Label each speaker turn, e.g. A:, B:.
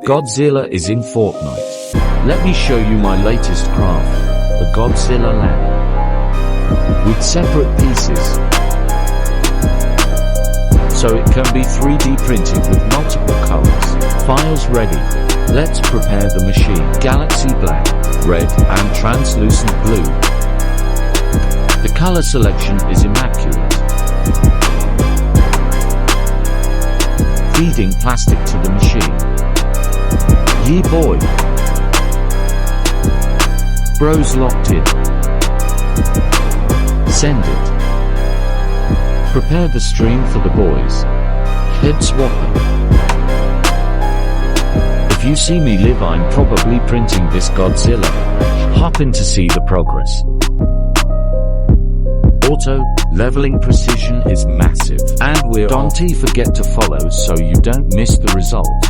A: Godzilla is in Fortnite. Let me show you my latest craft, the Godzilla Lamp. With separate pieces, so it can be 3D printed with multiple colors. Files ready. Let's prepare the machine. Galaxy black, red, and translucent blue. The color selection is immaculate. Feeding plastic to the machine. Ye boy. Bros locked in. Send it. Prepare the stream for the boys. Head swapping. If you see me live, I'm probably printing this Godzilla. Hop in to see the progress. Auto leveling precision is massive, and don't forget to follow so you don't miss the results.